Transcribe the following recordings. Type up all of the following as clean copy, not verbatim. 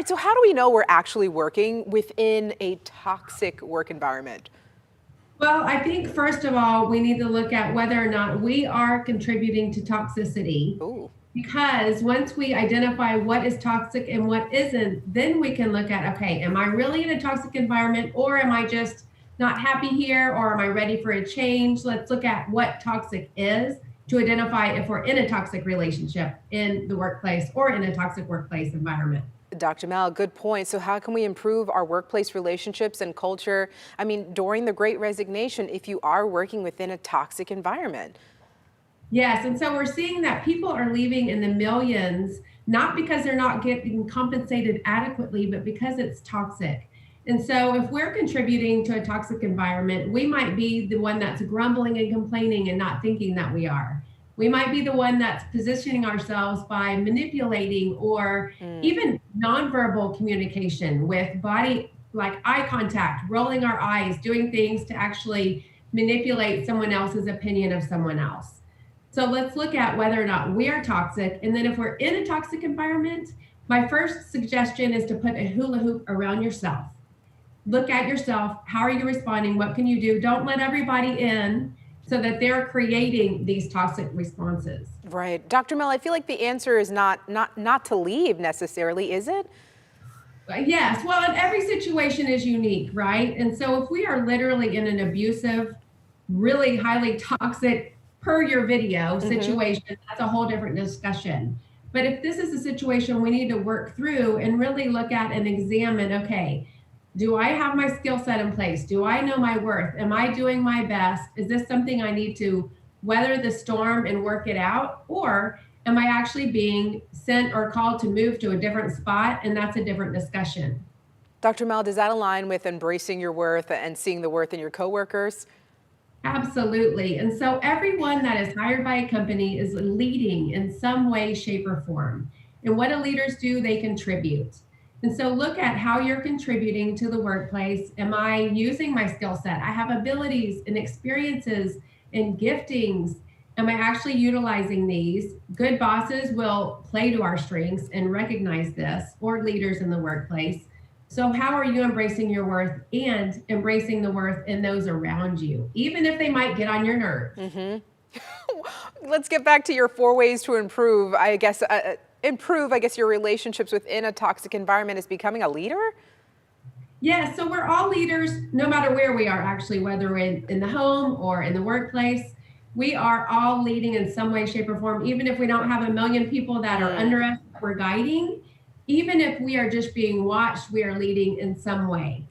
right, so how do we know we're actually working within a toxic work environment? Well, I think first of all, we need to look at whether or not we are contributing to toxicity. Ooh, Because once we identify what is toxic and what isn't, then we can look at, okay, am I really in a toxic environment, or am I just not happy here, or am I ready for a change? Let's look at what toxic is to identify if we're in a toxic relationship in the workplace or in a toxic workplace environment. Dr. Mel, good point. So how can we improve our workplace relationships and culture? I mean, during the Great Resignation, if you are working within a toxic environment. Yes, and so we're seeing that people are leaving in the millions, not because they're not getting compensated adequately, but because it's toxic. And so if we're contributing to a toxic environment, we might be the one that's grumbling and complaining and not thinking that we are. We might be the one that's positioning ourselves by manipulating or Mm. even nonverbal communication with body, like eye contact, rolling our eyes, doing things to actually manipulate someone else's opinion of someone else. So let's look at whether or not we are toxic. And then if we're in a toxic environment, my first suggestion is to put a hula hoop around yourself. Look at yourself. How are you responding? What can you do? Don't let everybody in so that they're creating these toxic responses. Right. Dr. Mel, I feel like the answer is not to leave necessarily, is it? Yes, well, and every situation is unique, right? And so if we are literally in an abusive, really highly toxic, per your video Hmm. situation, that's a whole different discussion. But if this is a situation we need to work through and really look at and examine, okay, do I have my skill set in place? Do I know my worth? Am I doing my best? Is this something I need to weather the storm and work it out? Or am I actually being sent or called to move to a different spot? And that's a different discussion. Dr. Mel, does that align with embracing your worth and seeing the worth in your coworkers? Absolutely. And so everyone that is hired by a company is leading in some way, shape, or form. And what do leaders do? They contribute. And so look at how you're contributing to the workplace. Am I using my skill set? I have abilities and experiences and giftings. Am I actually utilizing these? Good bosses will play to our strengths and recognize this, or leaders in the workplace. So, how are you embracing your worth and embracing the worth in those around you, even if they might get on your nerves? Hmm. Let's get back to your 4 ways to improve. I guess, your relationships within a toxic environment is becoming a leader. Yeah, so we're all leaders no matter where we are, actually, whether we're in the home or in the workplace. We are all leading in some way, shape, or form, even if we don't have a million people that are Mm. under us that we're guiding. Even if we are just being watched, we are leading in some way.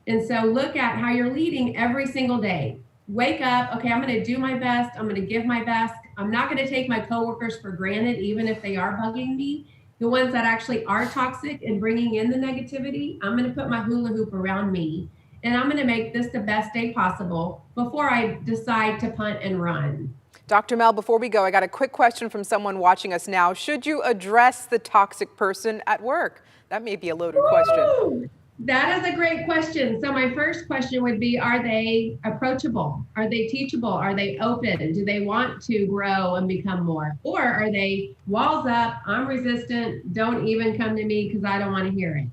And so look at how you're leading every single day. Wake up, okay, I'm going to do my best. I'm going to give my best. I'm not going to take my coworkers for granted, even if they are bugging me. The ones that actually are toxic and bringing in the negativity, I'm going to put my hula hoop around me and I'm going to make this the best day possible before I decide to punt and run. Dr. Mel, before we go, I got a quick question from someone watching us now. Should you address the toxic person at work? That may be a loaded question. Woo! That is a great question. So my first question would be, are they approachable? Are they teachable? Are they open? Do they want to grow and become more? Or are they walls up, I'm resistant, don't even come to me because I don't want to hear it.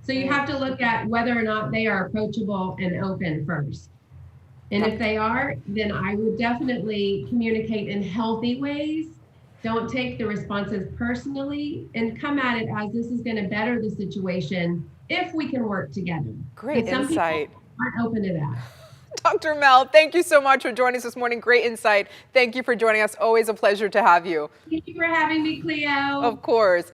So you Mm. have to look at whether or not they are approachable and open first. And if Doc- they are, then I would definitely communicate in healthy ways. Don't take the responses personally and come at it as this is going to better the situation if we can work together. Great Because some people insight. aren't open to that. Dr. Mel, thank you so much for joining us this morning. Great insight. Thank you for joining us. Always a pleasure to have you. Thank you for having me, Cleo. Of course.